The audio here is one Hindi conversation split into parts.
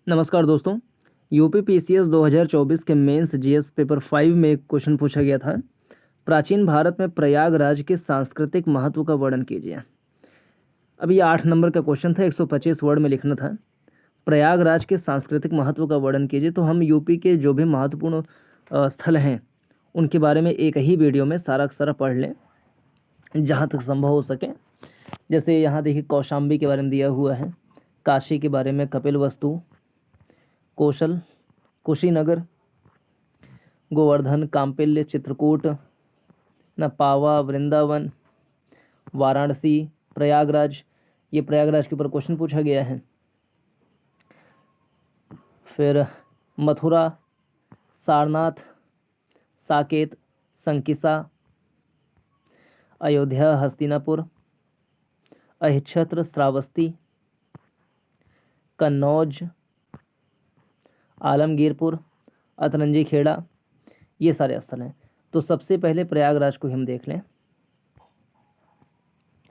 नमस्कार दोस्तों। यूपी पीसीएस 2024 के मेंस जीएस पेपर 5 में एक क्वेश्चन पूछा गया था। प्राचीन भारत में प्रयागराज के सांस्कृतिक महत्व का वर्णन कीजिए। अब ये 8 नंबर का क्वेश्चन था, 125 वर्ड में लिखना था। प्रयागराज के सांस्कृतिक महत्व का वर्णन कीजिए। तो हम यूपी के जो भी महत्वपूर्ण स्थल हैं उनके बारे में एक ही वीडियो में सारा का सारा पढ़ लें, जहाँ तक संभव हो सके। जैसे यहाँ देखिए, कौशाम्बी के बारे में दिया हुआ है, काशी के बारे में, कपिलवस्तु, कौशल, कुशीनगर, गोवर्धन, काम्पिल्य, चित्रकूट, नपावा, वृंदावन, वाराणसी, प्रयागराज। ये प्रयागराज के ऊपर क्वेश्चन पूछा गया है। फिर मथुरा, सारनाथ, साकेत, संकिसा, अयोध्या, हस्तिनापुर, अहिच्छत्र, श्रावस्ती, कन्नौज, आलमगीरपुर, अतरंजी खेड़ा, ये सारे स्थल हैं। तो सबसे पहले प्रयागराज को हम देख लें,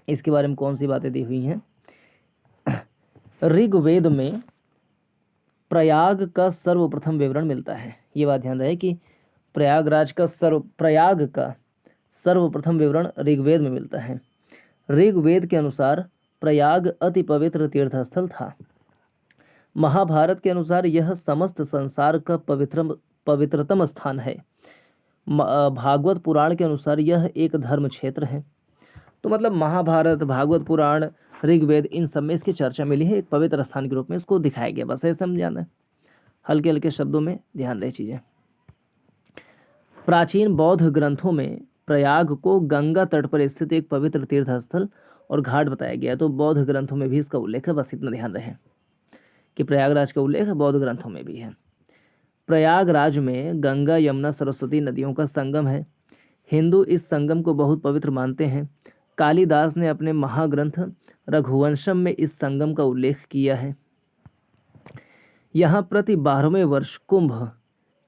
इसके बारे में कौन सी बातें दी हुई हैं। ऋग्वेद में प्रयाग का सर्वप्रथम विवरण मिलता है। ये बात ध्यान रहे कि प्रयाग का सर्वप्रथम विवरण ऋग्वेद में मिलता है। ऋग्वेद के अनुसार प्रयाग अति पवित्र तीर्थस्थल था। महाभारत के अनुसार यह समस्त संसार का पवित्रतम स्थान है। भागवत पुराण के अनुसार यह एक धर्म क्षेत्र है। तो मतलब महाभारत, भागवत पुराण, ऋग्वेद, इन सब में इसकी चर्चा मिली है। एक पवित्र स्थान के रूप में इसको दिखाया गया, बस ऐसे समझाना है। हल्के हल्के शब्दों में ध्यान रहे चीज़ें। प्राचीन बौद्ध ग्रंथों में प्रयाग को गंगा तट पर स्थित एक पवित्र तीर्थ स्थल और घाट बताया गया है। तो बौद्ध ग्रंथों में भी इसका उल्लेख है, बस इतना ध्यान रहे कि प्रयागराज का उल्लेख बौद्ध ग्रंथों में भी है। प्रयागराज में गंगा, यमुना, सरस्वती नदियों का संगम है। हिंदू इस संगम को बहुत पवित्र मानते हैं। कालिदास ने अपने महाग्रंथ रघुवंशम में इस संगम का उल्लेख किया है। यहाँ प्रति 12वें वर्ष कुंभ,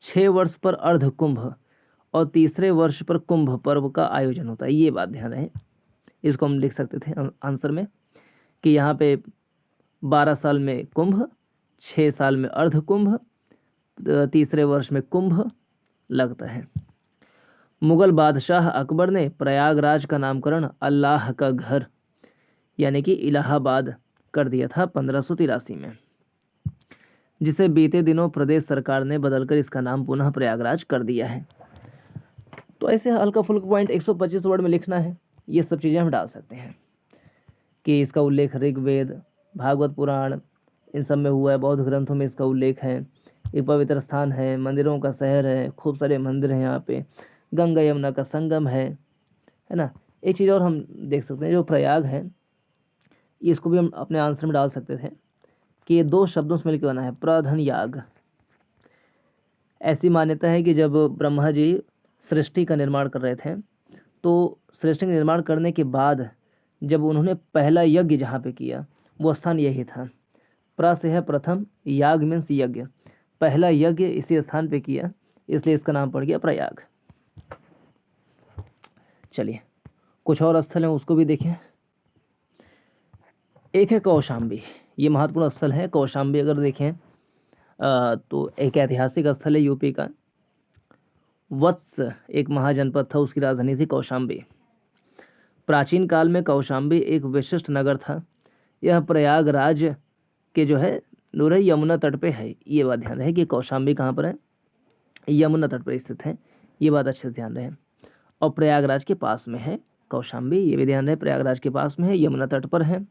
6 वर्ष पर अर्ध कुंभ और तीसरे वर्ष पर कुंभ पर्व का आयोजन होता है। ये बात ध्यान रहे। इसको हम लिख सकते थे आंसर में कि यहाँ पे 12 साल में कुंभ, 6 साल में अर्ध कुंभ, तीसरे वर्ष में कुंभ लगता है। मुगल बादशाह अकबर ने प्रयागराज का नामकरण अल्लाह का घर यानी कि इलाहाबाद कर दिया था 1583 में, जिसे बीते दिनों प्रदेश सरकार ने बदलकर इसका नाम पुनः प्रयागराज कर दिया है। तो ऐसे हल्का फुल्का पॉइंट 125 वर्ड में लिखना है। ये सब चीज़ें हम डाल सकते हैं कि इसका उल्लेख ऋग्वेद, भागवत पुराण, इन सब में हुआ है। बौद्ध ग्रंथों में इसका उल्लेख है। एक पवित्र स्थान है, मंदिरों का शहर है, खूब सारे मंदिर हैं यहाँ पे, गंगा यमुना का संगम है ना। एक चीज़ और हम देख सकते हैं, जो प्रयाग है इसको भी हम अपने आंसर में डाल सकते थे कि ये 2 शब्दों से मिलकर बना है, प्रधन याग। ऐसी मान्यता है कि जब ब्रह्मा जी सृष्टि का निर्माण कर रहे थे, तो सृष्टि का निर्माण करने के बाद जब उन्होंने पहला यज्ञ जहाँ पे किया वो स्थान यही था। प्र से है प्रथम, याग मीन्स यज्ञ, पहला यज्ञ इसी स्थान पे किया, इसलिए इसका नाम पड़ गया प्रयाग। चलिए कुछ और स्थल हैं उसको भी देखें। एक है कौशाम्बी, ये महत्वपूर्ण स्थल है। कौशाम्बी अगर देखें तो एक ऐतिहासिक स्थल है यूपी का। वत्स एक महाजनपद था, उसकी राजधानी थी कौशाम्बी। प्राचीन काल में कौशाम्बी एक विशिष्ट नगर था। यह प्रयागराज के जो है दूर है, यमुना तट पे है। ये बात ध्यान रहे कि कौशाम्बी कहाँ पर है, यमुना तट पर स्थित है। ये बात अच्छे से ध्यान रहे। और प्रयागराज के पास में है कौशाम्बी, ये भी ध्यान रहे, प्रयागराज के पास में है, यमुना तट पर है।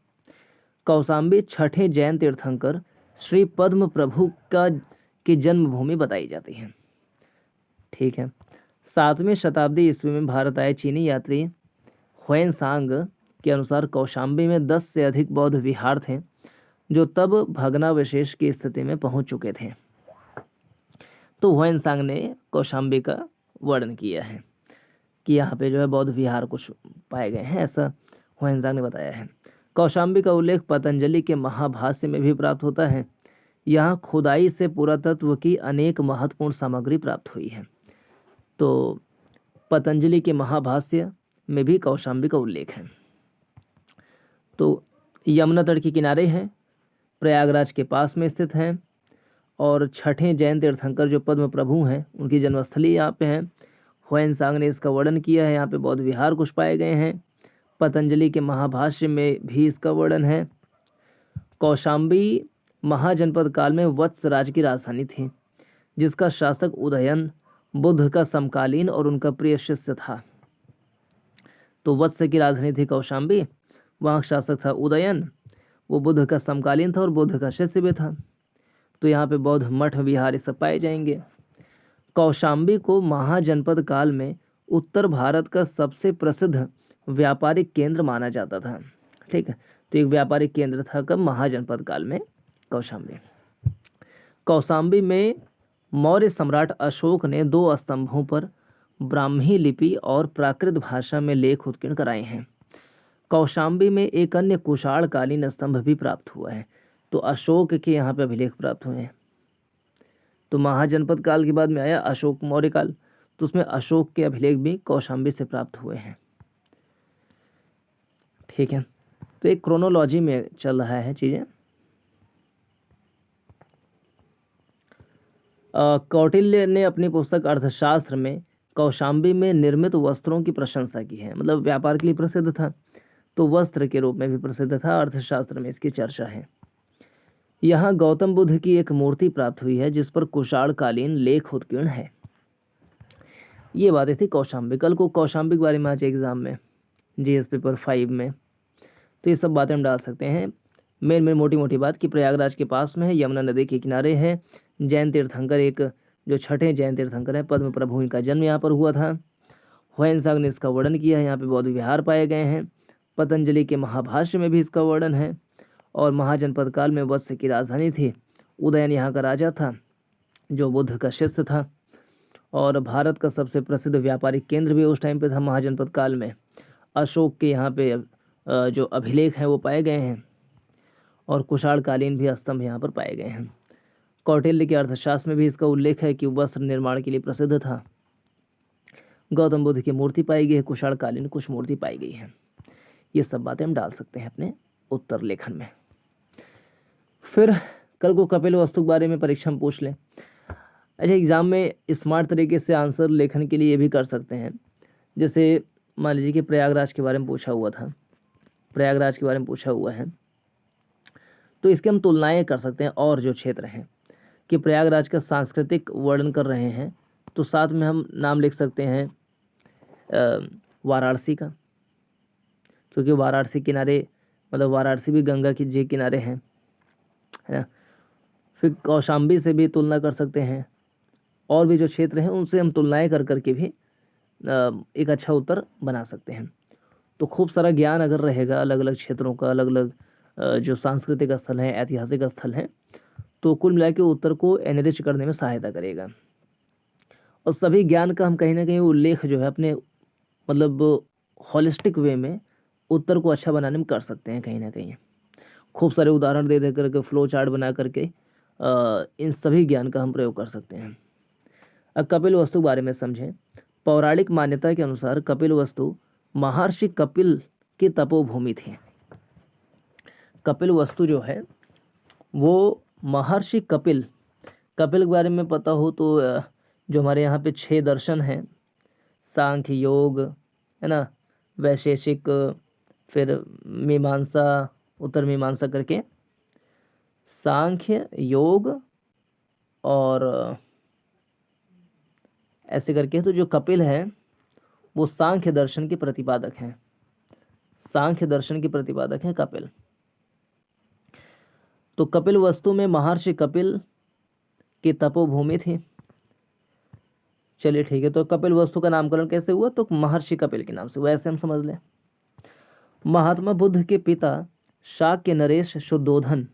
कौशाम्बी छठे जैन तीर्थंकर श्री पद्म प्रभु की जन्मभूमि बताई जाती है। ठीक है। 7वीं शताब्दी ईस्वी में भारत आए चीनी यात्री ह्वेनसांग के अनुसार कौशाम्बी में 10 से अधिक बौद्ध विहार थे, जो तब भग्नावशेष की स्थिति में पहुंच चुके थे। तो ह्वेनसांग ने कौशाम्बी का वर्णन किया है कि यहाँ पे जो है बौद्ध विहार कुछ पाए गए हैं, ऐसा ह्वेनसांग ने बताया है। कौशाम्बी का उल्लेख पतंजलि के महाभाष्य में भी प्राप्त होता है। यहाँ खुदाई से पुरातत्व की अनेक महत्वपूर्ण सामग्री प्राप्त हुई है। तो पतंजलि के महाभाष्य में भी कौशाम्बी का उल्लेख है। तो यमुना तट के किनारे हैं, प्रयागराज के पास में स्थित हैं और छठे जैन तीर्थंकर जो पद्म प्रभु हैं उनकी जन्मस्थली यहाँ पे है। ह्वेनसांग ने इसका वर्णन किया है। यहाँ पे बौद्ध विहार कुछ पाए गए हैं। पतंजलि के महाभाष्य में भी इसका वर्णन है। कौशाम्बी महाजनपद काल में वत्स राज्य की राजधानी थी, जिसका शासक उदयन बुद्ध का समकालीन और उनका प्रिय शिष्य था। तो वत्स की राजधानी थी कौशाम्बी, वहाँ शासक था उदयन, वो बुद्ध का समकालीन था और बुद्ध का शिष्य भी था। तो यहाँ पे बौद्ध मठ विहार सब पाए जाएंगे। कौशाम्बी को महाजनपद काल में उत्तर भारत का सबसे प्रसिद्ध व्यापारिक केंद्र माना जाता था। ठीक है, तो एक व्यापारिक केंद्र था कब? महाजनपद काल में कौशाम्बी। कौशाम्बी में मौर्य सम्राट अशोक ने 2 स्तंभों पर ब्राह्मी लिपि और प्राकृत भाषा में लेख उत्कीर्ण कराए हैं। कौशाम्बी में एक अन्य कुषाण कालीन स्तंभ भी प्राप्त हुआ है। तो अशोक के यहाँ पे अभिलेख प्राप्त हुए हैं। तो महाजनपद काल के बाद में आया अशोक मौर्य काल, तो उसमें अशोक के अभिलेख भी कौशाम्बी से प्राप्त हुए हैं। ठीक है, तो एक क्रोनोलॉजी में चल रहा है चीज़ें। कौटिल्य ने अपनी पुस्तक अर्थशास्त्र में कौशाम्बी में निर्मित वस्त्रों की प्रशंसा की है। मतलब व्यापार के लिए प्रसिद्ध था, तो वस्त्र के रूप में भी प्रसिद्ध था। अर्थशास्त्र में इसकी चर्चा है। यहाँ गौतम बुद्ध की एक मूर्ति प्राप्त हुई है जिस पर कुषाण कालीन लेख उत्कीर्ण है। ये बातें थी कौशाम्बी। कल को कौशाम्बी के बारे में आज एग्जाम में जीएस पेपर 5 में, तो ये सब बातें हम डाल सकते हैं। मेन मोटी मोटी बात कि प्रयागराज के पास में है, यमुना नदी के किनारे है। जैन तीर्थंकर एक जो छठे जैन तीर्थंकर है पद्म प्रभु, इनका जन्म यहाँ पर हुआ था। ह्वेनसांग ने इसका वर्णन किया है। यहाँ पे बौद्ध विहार पाए गए हैं। पतंजलि के महाभाष्य में भी इसका वर्णन है। और महाजनपद काल में वत्स की राजधानी थी। उदयन यहाँ का राजा था जो बुद्ध का शिष्य था। और भारत का सबसे प्रसिद्ध व्यापारिक केंद्र भी उस टाइम पे था महाजनपद काल में। अशोक के यहाँ पे जो अभिलेख हैं वो पाए गए हैं। और कुषाण कालीन भी स्तंभ यहाँ पर पाए गए हैं। कौटिल्य के अर्थशास्त्र में भी इसका उल्लेख है कि वस्त्र निर्माण के लिए प्रसिद्ध था। गौतम बुद्ध की मूर्ति पाई गई है। कुषाण कालीन कुछ मूर्ति पाई गई है। ये सब बातें हम डाल सकते हैं अपने उत्तर लेखन में। फिर कल को कपिलवस्तु के बारे में परीक्षा में पूछ लें। अच्छा, एग्जाम में स्मार्ट तरीके से आंसर लेखन के लिए ये भी कर सकते हैं। जैसे मान लीजिए कि प्रयागराज के बारे में पूछा हुआ था, प्रयागराज के बारे में पूछा हुआ है, तो इसके हम तुलनाएं कर सकते हैं। और जो क्षेत्र हैं कि प्रयागराज का सांस्कृतिक वर्णन कर रहे हैं, तो साथ में हम नाम लिख सकते हैं वाराणसी का, क्योंकि वाराणसी किनारे, मतलब वाराणसी भी गंगा के जे किनारे हैं, है ना। फिर कौशाम्बी से भी तुलना कर सकते हैं। और भी जो क्षेत्र हैं उनसे हम तुलनाएं कर करके भी एक अच्छा उत्तर बना सकते हैं। तो खूब सारा ज्ञान अगर रहेगा अलग अलग क्षेत्रों का, अलग अलग जो सांस्कृतिक स्थल हैं, ऐतिहासिक स्थल हैं, तो कुल मिला के उत्तर को एनरिच करने में सहायता करेगा। और सभी ज्ञान का हम कहीं ना कहीं उल्लेख जो है अपने मतलब होलिस्टिक वे में उत्तर को अच्छा बनाने में कर सकते हैं। कहीं ना कहीं खूब सारे उदाहरण दे दे करके, फ्लो चार्ट बना करके इन सभी ज्ञान का हम प्रयोग कर सकते हैं। अब कपिलवस्तु के बारे में समझें। पौराणिक मान्यता के अनुसार कपिलवस्तु महर्षि कपिल की तपोभूमि थी। कपिलवस्तु जो है वो महर्षि कपिल के बारे में पता हो तो जो हमारे यहाँ पे 6 दर्शन हैं, सांख्य, योग, है ना, वैशेषिक, फिर मीमांसा, उत्तर मीमांसा करके, सांख्य, योग और ऐसे करके। तो जो कपिल है वो सांख्य दर्शन के प्रतिपादक हैं। सांख्य दर्शन के प्रतिपादक हैं कपिल। तो कपिल वस्तु में महर्षि कपिल की तपोभूमि थी। चलिए ठीक है, तो कपिल वस्तु का नामकरण कैसे हुआ? तो महर्षि कपिल के नाम से हुआ, ऐसे हम समझ लें। महात्मा बुद्ध के पिता शाक्य नरेश शुद्धोधन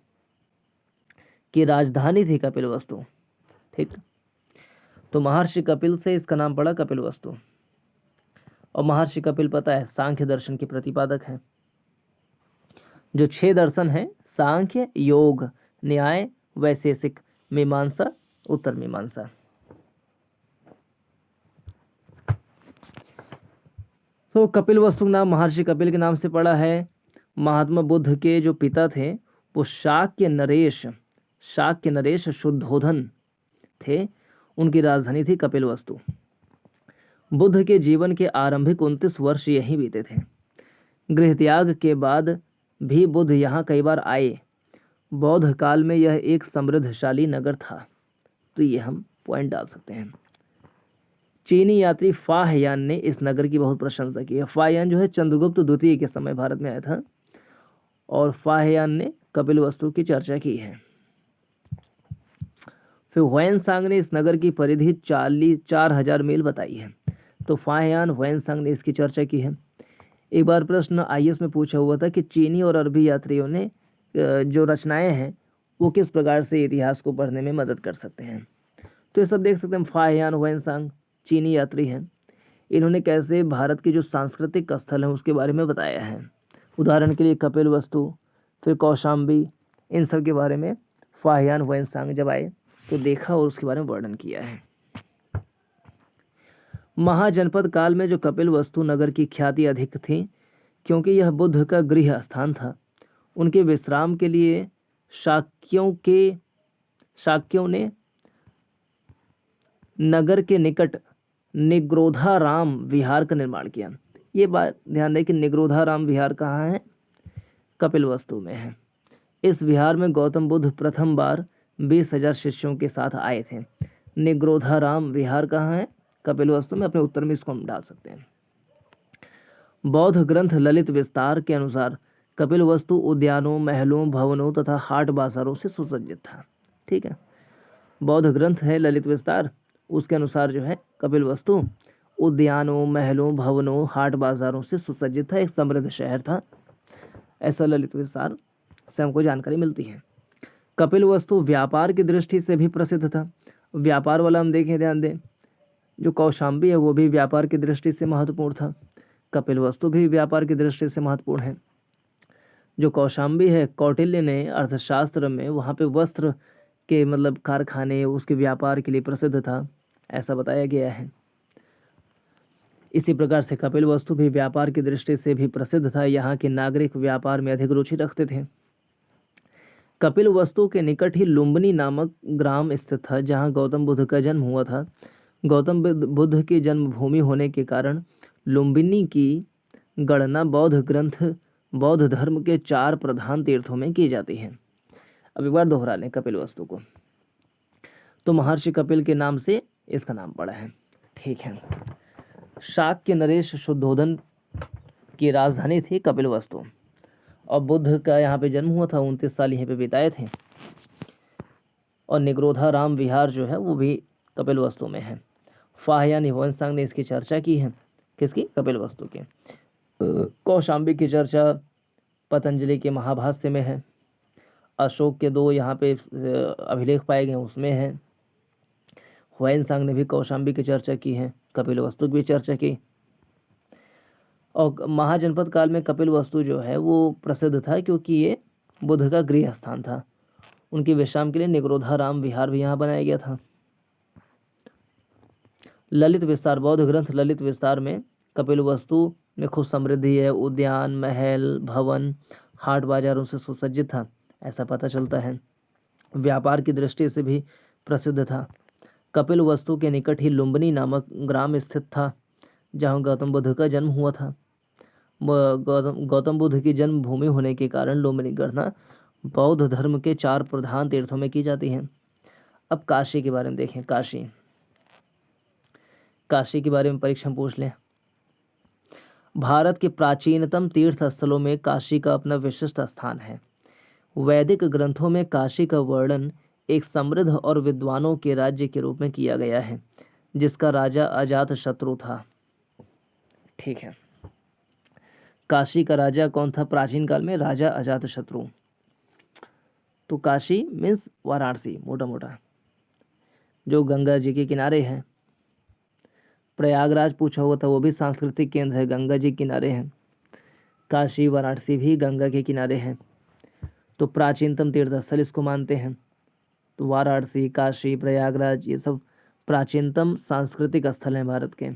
की राजधानी थी कपिल वस्तु। ठीक, तो महर्षि कपिल से इसका नाम पड़ा कपिल वस्तु। और महर्षि कपिल पता है सांख्य दर्शन के प्रतिपादक हैं। जो 6 दर्शन हैं, सांख्य, योग, न्याय, वैशेषिक, मीमांसा, उत्तर मीमांसा। तो कपिल वस्तु का नाम महर्षि कपिल के नाम से पड़ा है। महात्मा बुद्ध के जो पिता थे वो शाक्य नरेश शाक्य नरेश शुद्धोधन थे, उनकी राजधानी थी कपिलवस्तु। बुद्ध के जीवन के आरंभिक 29 वर्ष यहीं बीते थे। गृहत्याग के बाद भी बुद्ध यहाँ कई बार आए। बौद्ध काल में यह एक समृद्धशाली नगर था। तो ये हम पॉइंट डाल सकते हैं। चीनी यात्री फाहयान ने इस नगर की बहुत प्रशंसा की है। फाहयान जो है चंद्रगुप्त द्वितीय के समय भारत में आया था और फाहयान ने कपिलवस्तु की चर्चा की है। फिर हुएनसांग ने इस नगर की परिधि 4,000 मील बताई है। तो फाहयान हुएनसांग ने इसकी चर्चा की है। एक बार प्रश्न आईएएस में पूछा हुआ था कि चीनी और अरबी यात्रियों ने जो रचनाएं हैं वो किस प्रकार से इतिहास को पढ़ने में मदद कर सकते हैं। तो ये सब देख सकते हैं। फाहयान हुएनसांग चीनी यात्री हैं। इन्होंने कैसे भारत के जो सांस्कृतिक स्थल हैं उसके बारे में बताया है। उदाहरण के लिए कपिलवस्तु, फिर कौशाम्बी, इन सब के बारे में फाहयान हुएनसांग जब आए तो देखा और उसके बारे में वर्णन किया है। महाजनपद काल में जो कपिलवस्तु नगर की ख्याति अधिक थी क्योंकि यह बुद्ध का गृह स्थान था। उनके विश्राम के लिए शाक्यों ने नगर के निकट निग्रोधाराम विहार का निर्माण किया। ये बात ध्यान दें कि निग्रोधाराम विहार कहाँ है? कपिलवस्तु में है। इस विहार में गौतम बुद्ध प्रथम बार 20,000 शिष्यों के साथ आए थे। निग्रोधाराम विहार कहाँ है? कपिलवस्तु में। अपने उत्तर में इसको हम डाल सकते हैं। बौद्ध ग्रंथ ललित विस्तार के अनुसार कपिलवस्तु उद्यानों, महलों, भवनों तथा हाट बाजारों से सुसज्जित था। ठीक है, बौद्ध ग्रंथ है ललित विस्तार, उसके अनुसार जो है कपिलवस्तु उद्यानों, महलों, भवनों, हाट बाजारों से सुसज्जित था, एक समृद्ध शहर था। ऐसा ललित विस्तार से हमको जानकारी मिलती है। कपिलवस्तु व्यापार की दृष्टि से भी प्रसिद्ध था। व्यापार वाला हम देखें, ध्यान दें, जो कौशाम्बी है वो भी व्यापार की दृष्टि से महत्वपूर्ण था। कपिलवस्तु भी व्यापार की दृष्टि से महत्वपूर्ण है। जो कौशाम्बी है, कौटिल्य ने अर्थशास्त्र में वहाँ पे वस्त्र के मतलब कारखाने उसके व्यापार के लिए प्रसिद्ध था, ऐसा बताया गया है। इसी प्रकार से कपिलवस्तु भी व्यापार की दृष्टि से भी प्रसिद्ध था। यहाँ के नागरिक व्यापार में अधिक रुचि रखते थे। कपिलवस्तु के निकट ही लुम्बिनी नामक ग्राम स्थित था जहाँ गौतम बुद्ध का जन्म हुआ था। गौतम बुद्ध की जन्मभूमि होने के कारण लुम्बिनी की गणना बौद्ध ग्रंथ बौद्ध धर्म के 4 प्रधान तीर्थों में की जाती है। अब एक बार दोहरा लें कपिलवस्तु को, तो महर्षि कपिल के नाम से इसका नाम पड़ा है। ठीक है, शाक्य नरेश शुद्धोधन की राजधानी थी कपिलवस्तु और बुद्ध का यहाँ पे जन्म हुआ था, 29 साल यहीं पे बिताए थे। और निग्रोधाराम विहार जो है वो भी कपिलवस्तु में है। फाहयान हुएनसांग ने इसकी चर्चा की है। किसकी? कपिलवस्तु के। कौशाम्बी की चर्चा पतंजलि के महाभाष्य में है। अशोक के 2 यहाँ पे अभिलेख पाए गए उसमें है। हुएनसांग ने भी कौशाम्बी की चर्चा की है, कपिलवस्तु की भी चर्चा की। और महाजनपद काल में कपिलवस्तु जो है वो प्रसिद्ध था क्योंकि ये बुद्ध का गृह स्थान था। उनके विश्राम के लिए निग्रोधाराम विहार भी यहाँ बनाया गया था। ललित विस्तार, बौद्ध ग्रंथ ललित विस्तार में कपिलवस्तु में खूब समृद्धि है। उद्यान, महल, भवन, हाट बाजारों से सुसज्जित था, ऐसा पता चलता है। व्यापार की दृष्टि से भी प्रसिद्ध था। कपिलवस्तु के निकट ही लुम्बिनी नामक ग्राम स्थित था जहाँ गौतम बुद्ध का जन्म हुआ था। गौतम बुद्ध की जन्मभूमि होने के कारण लुम्बिनी गणना बौद्ध धर्म के 4 प्रधान तीर्थों में की जाती है। अब काशी के बारे में देखें। काशी के बारे में परीक्षा में पूछ लें। भारत के प्राचीनतम तीर्थ स्थलों में काशी का अपना विशिष्ट स्थान है। वैदिक ग्रंथों में काशी का वर्णन एक समृद्ध और विद्वानों के राज्य के रूप में किया गया है जिसका राजा अजातशत्रु था। ठीक है, काशी का राजा कौन था प्राचीन काल में? राजा अजातशत्रु। तो काशी मीन्स वाराणसी, मोटा मोटा जो गंगा जी के किनारे है। प्रयागराज पूछा हुआ था, वो भी सांस्कृतिक केंद्र है, गंगा जी किनारे हैं। काशी वाराणसी भी गंगा के किनारे हैं, तो प्राचीनतम तीर्थस्थल इसको मानते हैं। तो वाराणसी, काशी, प्रयागराज ये सब प्राचीनतम सांस्कृतिक स्थल हैं भारत के।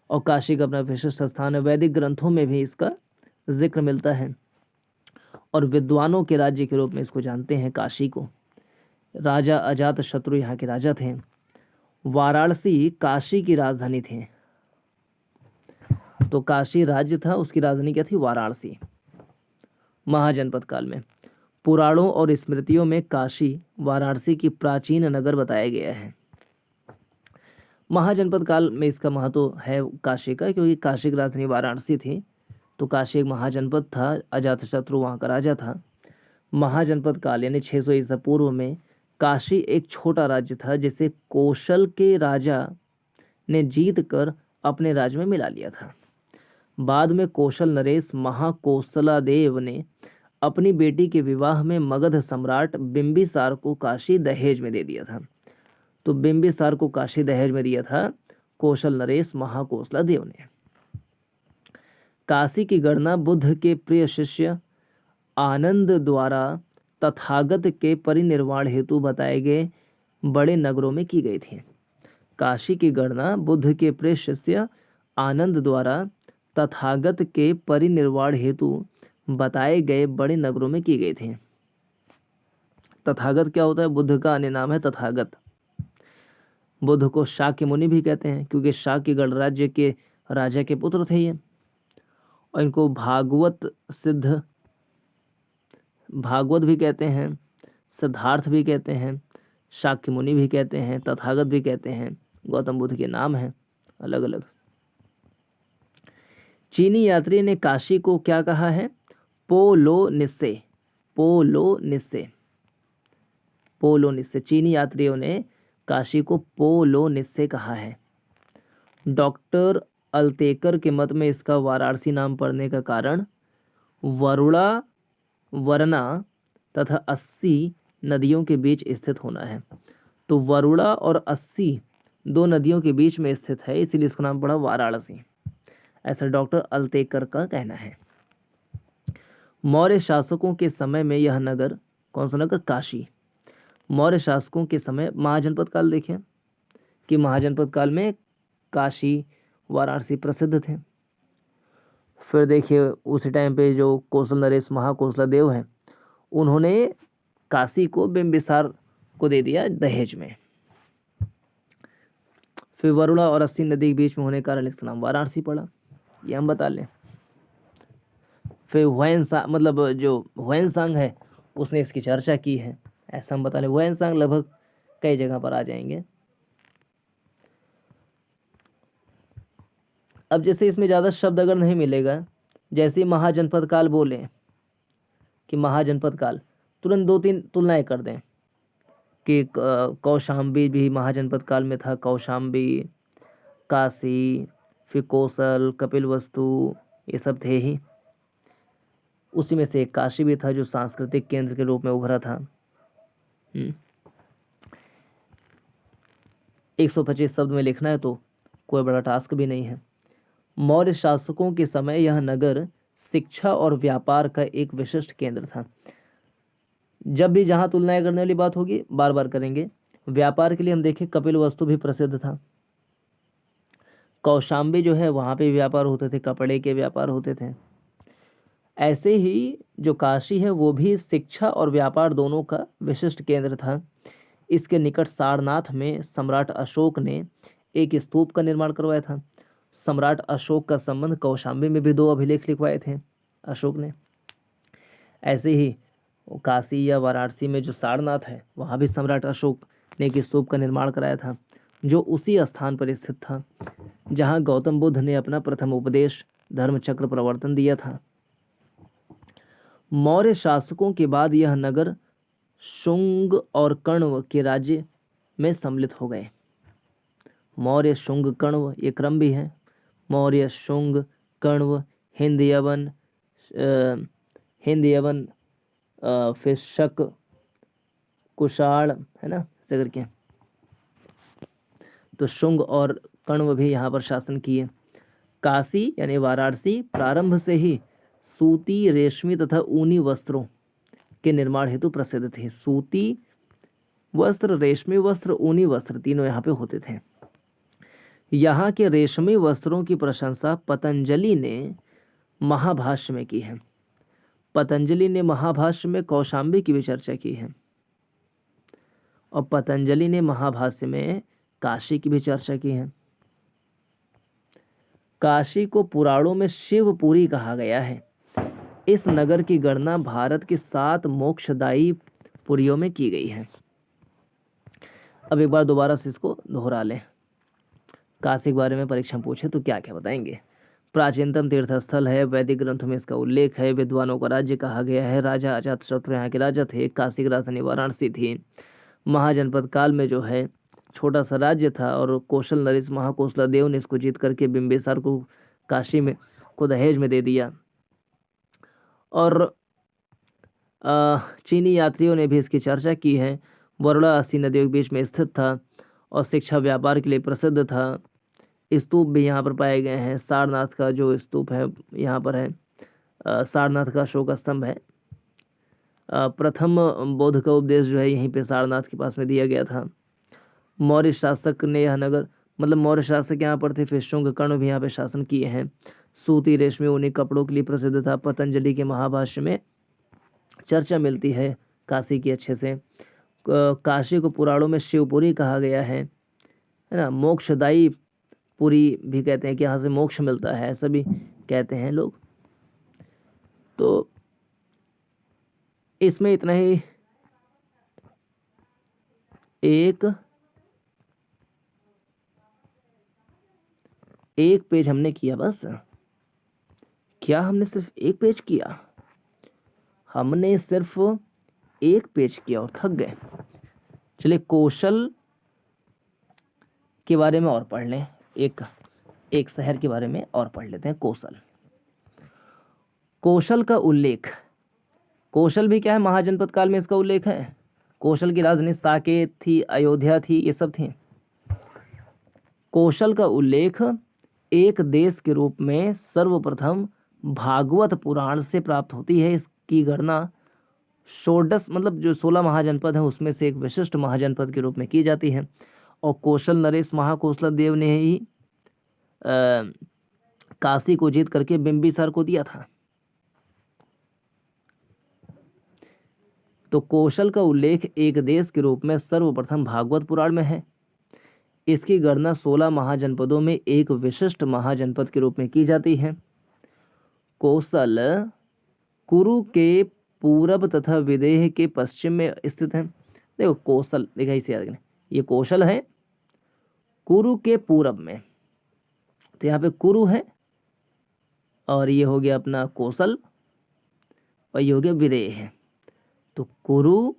और काशी का अपना विशिष्ट स्थान है। वैदिक ग्रंथों में भी इसका जिक्र मिलता है और विद्वानों के राज्य के रूप में इसको जानते हैं काशी को। राजा अजात शत्रु यहाँ के राजा थे। वाराणसी काशी की राजधानी थी। तो काशी राज्य था, उसकी राजधानी क्या थी? वाराणसी। महाजनपद काल में पुराणों और स्मृतियों में काशी वाराणसी की प्राचीन नगर बताया गया है। महाजनपद काल में इसका महत्व है काशी का, क्योंकि काशी की राजधानी वाराणसी थी। तो काशी एक महाजनपद था, अजातशत्रु वहाँ का राजा था। महाजनपद काल यानी 600 ईसा पूर्व में काशी एक छोटा राज्य था, जिसे कौशल के राजा ने जीत कर अपने राज्य में मिला लिया था। बाद में कौशल नरेश महाकौशलादेव ने अपनी बेटी के विवाह में मगध सम्राट बिंबिसार को काशी दहेज में दे दिया था। तो बिंबिसार को काशी दहेज में दिया था कौशल नरेश महाकौशलादेव ने। काशी की गणना बुद्ध के प्रिय शिष्य आनंद द्वारा तथागत के परिनिर्वाण हेतु बताए गए बड़े नगरों में की गई थी। काशी की गणना बुद्ध के प्रिय शिष्य आनंद द्वारा तथागत के परिनिर्वाण हेतु बताए गए बड़े नगरों में की गई थी। तथागत क्या होता है? बुद्ध का अन्य नाम है तथागत। बुद्ध को शाक्य मुनि भी कहते हैं, क्योंकि शाक्य गणराज्य के राजा के पुत्र थे ये। और इनको भागवत भी कहते हैं, सिद्धार्थ भी कहते हैं, शाक्य मुनि भी कहते हैं, तथागत भी कहते हैं। गौतम बुद्ध के नाम हैं अलग अलग। चीनी यात्री ने काशी को क्या कहा है? पोलोनिस्से। पोलोनिस्से। पोलोनिस्से। चीनी यात्रियों ने काशी को पोलोनिस्से कहा है। डॉक्टर अल्तेकर के मत में इसका वाराणसी नाम पड़ने का कारण वरुणा, वरना तथा अस्सी नदियों के बीच स्थित होना है। तो वरुणा और अस्सी दो नदियों के बीच में स्थित है, इसीलिए इसका नाम पड़ा वाराणसी। ऐसा डॉक्टर अल्तेकर का कहना है। मौर्य शासकों के समय में यह नगर, कौन सा नगर? काशी। मौर्य शासकों के समय, महाजनपद काल देखें कि महाजनपद काल में काशी वाराणसी प्रसिद्ध थे। फिर देखिए उसी टाइम पे जो कौशल नरेश महाकौशलादेव हैं, उन्होंने काशी को बिंबिसार को दे दिया दहेज में। फिर वरुणा और अस्सी नदी के बीच में होने के कारण इसका नाम वाराणसी पड़ा, ये हम बता लें। फिर जो ह्वेनसांग है उसने इसकी चर्चा की है, ऐसा हम बता लें। ह्वेनसांग लगभग कई जगह पर आ जाएंगे। अब जैसे इसमें ज़्यादा शब्द अगर नहीं मिलेगा, जैसे महाजनपद काल बोले कि महाजनपद काल, तुरंत 2-3 तुलनाएं कर दें कि कौशाम्बी भी महाजनपद काल में था। कौशाम्बी, काशी, फिर कौशल, कपिलवस्तु, ये सब थे ही। उसी में से एक काशी भी था जो सांस्कृतिक केंद्र के रूप में उभरा था। 125 शब्द में लिखना है तो कोई बड़ा टास्क भी नहीं है। मौर्य शासकों के समय यह नगर शिक्षा और व्यापार का एक विशिष्ट केंद्र था। जब भी जहाँ तुलनाएं करने वाली बात होगी बार बार करेंगे। व्यापार के लिए हम देखें कपिलवस्तु भी प्रसिद्ध था। कौशाम्बी जो है वहाँ पे व्यापार होते थे, कपड़े के व्यापार होते थे। ऐसे ही जो काशी है वो भी शिक्षा और व्यापार दोनों का विशिष्ट केंद्र था। इसके निकट सारनाथ में सम्राट अशोक ने एक स्तूप का निर्माण करवाया था। सम्राट अशोक का संबंध कौशाम्बी में भी 2 अभिलेख लिखवाए थे अशोक ने। ऐसे ही काशी या वाराणसी में जो सारनाथ है वहाँ भी सम्राट अशोक ने एक स्तूप का निर्माण कराया था, जो उसी स्थान पर स्थित था जहाँ गौतम बुद्ध ने अपना प्रथम उपदेश धर्मचक्र प्रवर्तन दिया था। मौर्य शासकों के बाद यह नगर शुंग और कण्व के राज्य में सम्मिलित हो गए। मौर्य, शुंग, कण्व ये क्रम भी है। मौर्य, शुंग, कण्व, हिंद यवन, फिर शक, कुषाण, है ना, ऐसे करके। तो शुंग और कण्व भी यहाँ पर शासन किए। काशी यानी वाराणसी प्रारंभ से ही सूती, रेशमी तथा ऊनी वस्त्रों के निर्माण हेतु प्रसिद्ध थे। सूती वस्त्र, रेशमी वस्त्र, ऊनी वस्त्र तीनों यहाँ पे होते थे। यहाँ के रेशमी वस्त्रों की प्रशंसा पतंजलि ने महाभाष्य में की है। पतंजलि ने महाभाष्य में कौशाम्बी की भी चर्चा की है, और पतंजलि ने महाभाष्य में काशी की भी चर्चा की है। काशी को पुराणों में शिवपुरी कहा गया है। इस नगर की गणना भारत की 7 मोक्षदायी पुरियों में की गई है। अब एक बार दोबारा से इसको दोहरा लें। काशी के बारे में परीक्षा पूछे तो क्या क्या बताएंगे। प्राचीनतम तीर्थस्थल है, वैदिक ग्रंथों में इसका उल्लेख है, विद्वानों का राज्य कहा गया है, राजा अजातशत्रु यहाँ के राजा थे, काशी की राजधानी वाराणसी थी, महाजनपद काल में जो है छोटा सा राज्य था, और कौशल नरेश महाकौशला देव ने इसको जीत करके बिंबिसार को काशी में को दहेज में दे दिया। और चीनी यात्रियों ने भी इसकी चर्चा की है। वरुणा अस्सी नदियों के बीच में स्थित था और शिक्षा व्यापार के लिए प्रसिद्ध था। स्तूप भी यहाँ पर पाए गए हैं। सारनाथ का जो स्तूप है यहाँ पर है, सारनाथ का अशोक स्तंभ है। प्रथम बौद्ध का उपदेश जो है यहीं पे सारनाथ के पास में दिया गया था। मौर्य शासक ने यह नगर, मतलब मौर्य शासक यहाँ पर थे, फिर शुंगकर्ण भी यहाँ पे शासन किए हैं। सूती रेशमी ऊनी कपड़ों के लिए प्रसिद्ध था। पतंजलि के महाभाष्य में चर्चा मिलती है काशी की अच्छे से। काशी को पुराणों में शिवपुरी कहा गया है ना। मोक्षदायी पुरी भी कहते हैं कि यहाँ से मोक्ष मिलता है, ऐसा भी कहते हैं लोग। तो इसमें इतना ही। एक पेज हमने किया बस। क्या हमने सिर्फ एक पेज किया? हमने सिर्फ एक पेज किया और थक गए। चलिए कौशल के बारे में और पढ़ लें। एक शहर के बारे में और पढ़ लेते हैं, कौशल। कौशल का उल्लेख, कौशल भी क्या है, महाजनपद काल में इसका उल्लेख है। कौशल की राजधानी साकेत थी, अयोध्या थी, ये सब थी। कौशल का उल्लेख एक देश के रूप में सर्वप्रथम भागवत पुराण से प्राप्त होती है। इसकी गणना षोडश, मतलब जो 16 महाजनपद हैं उसमें से एक विशिष्ट महाजनपद के रूप में की जाती है। और कौशल नरेश महाकौशल देव ने ही काशी को जीत करके बिंबिसार को दिया था। तो कौशल का उल्लेख एक देश के रूप में सर्वप्रथम भागवत पुराण में है। इसकी गणना 16 महाजनपदों में एक विशिष्ट महाजनपद के रूप में की जाती है। कौशल कुरु के पूरब तथा विदेह के पश्चिम में स्थित है। देखो कौशल, देखा इसे याद रखना, ये कौशल है कुरु के पूरब में, तो यहाँ पे कुरु है और ये हो गया अपना कौशल, और ये हो गया विदेह है। तो कुरु,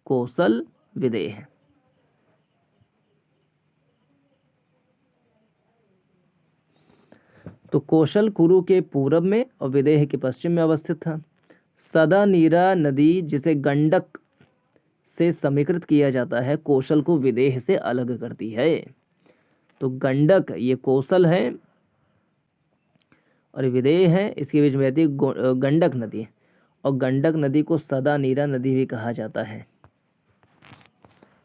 कौशल, विदेह। तो कौशल कुरु के पूरब में और विदेह के पश्चिम में अवस्थित था। सदा नीरा नदी जिसे गंडक से समीकृत किया जाता है, कौशल को विदेह से अलग करती है। तो गंडक ये कौशल है और विदेह है, इसके बीच में बहती गंडक नदी, और गंडक नदी को सदा नीरा नदी भी कहा जाता है।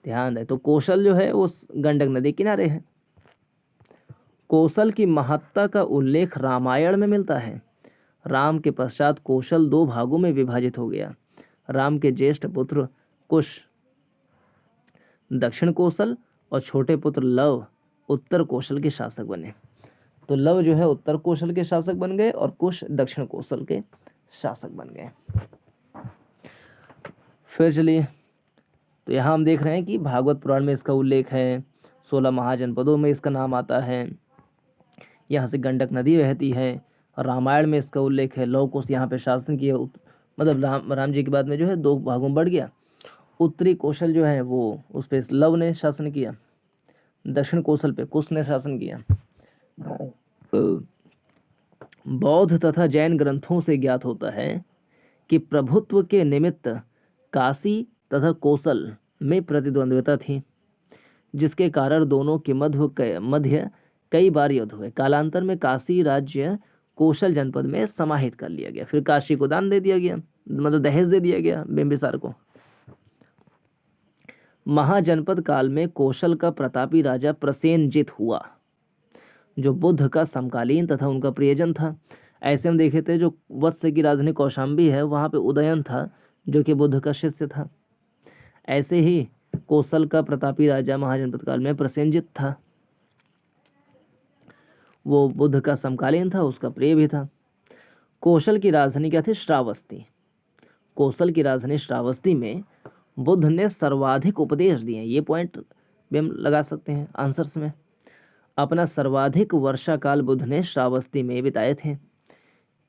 ध्यान रहे, तो कौशल जो है वो गंडक नदी किनारे है। कौशल की महत्ता का उल्लेख रामायण में मिलता है। राम के पश्चात कौशल 2 भागों में विभाजित हो गया। राम के ज्येष्ठ पुत्र कुश दक्षिण कौशल और छोटे पुत्र लव उत्तर कौशल के शासक बने। तो लव जो है उत्तर कौशल के शासक बन गए और कुश दक्षिण कौशल के शासक बन गए। फिर चलिए, तो यहाँ हम देख रहे हैं कि भागवत पुराण में इसका उल्लेख है, 16 महाजनपदों में इसका नाम आता है, यहाँ से गंडक नदी बहती है। रामायण में इसका उल्लेख है। लव कुश यहाँ पे शासन किया, मतलब राम जी के बाद में जो है 2 भागों में बढ़ गया। उत्तरी कौशल जो है वो उस पर लव ने शासन किया, दक्षिण कौशल पे कुश ने शासन किया। बौद्ध तथा जैन ग्रंथों से ज्ञात होता है कि प्रभुत्व के निमित्त काशी तथा कौशल में प्रतिद्वंद्विता थी, जिसके कारण दोनों के मध्य कई बार युद्ध हुए। कालांतर में काशी राज्य कौशल जनपद में समाहित कर लिया गया। फिर काशी को दान दे दिया गया, मतलब दहेज दे दिया गया बिंबिसार को। महाजनपद काल में कौशल का प्रतापी राजा प्रसेनजित हुआ, जो बुद्ध का समकालीन तथा उनका प्रियजन था। ऐसे हम देखे थे जो वत्स की राजधानी कौशाम्बी है वहाँ पे उदयन था जो कि बुद्ध का शिष्य था। ऐसे ही कौशल का प्रतापी राजा महाजनपद काल में प्रसेनजित था, वो बुद्ध का समकालीन था, उसका प्रिय भी था। कौशल की राजधानी क्या थी? श्रावस्ती। कौशल की राजधानी श्रावस्ती में बुद्ध ने सर्वाधिक उपदेश दिए। ये पॉइंट भी हम लगा सकते हैं आंसर्स में। अपना सर्वाधिक वर्षाकाल बुद्ध ने श्रावस्ती में बिताए थे।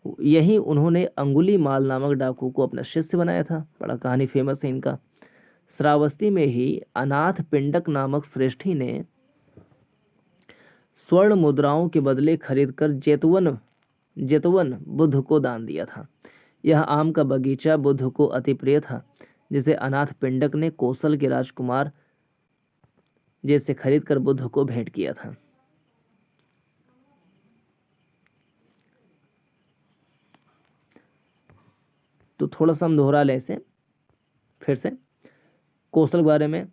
यही उन्होंने अंगुलीमाल नामक डाकू को अपना शिष्य बनाया था। बड़ा कहानी फेमस है इनका। श्रावस्ती में ही अनाथ पिंडक नामक श्रेष्ठी ने स्वर्ण मुद्राओं के बदले खरीदकर जेतवन बुद्ध को दान दिया था। यह आम का बगीचा बुद्ध को अति प्रिय था, जिसे अनाथ पिंडक ने कौशल के राजकुमार जैसे खरीदकर बुद्ध को भेंट किया था। तो थोड़ा सा हम दोहरा लें इसे फिर से। कौशल के बारे में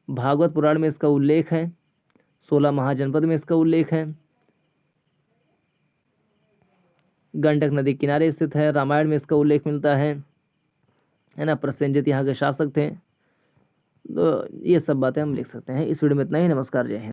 भागवत पुराण में इसका उल्लेख है, 16 महाजनपद में इसका उल्लेख है, गंडक नदी किनारे स्थित है, रामायण में इसका उल्लेख मिलता है ना। प्रसेनजित यहाँ के शासक थे। तो ये सब बातें हम लिख सकते हैं। इस वीडियो में इतना ही। नमस्कार, जय हिंद।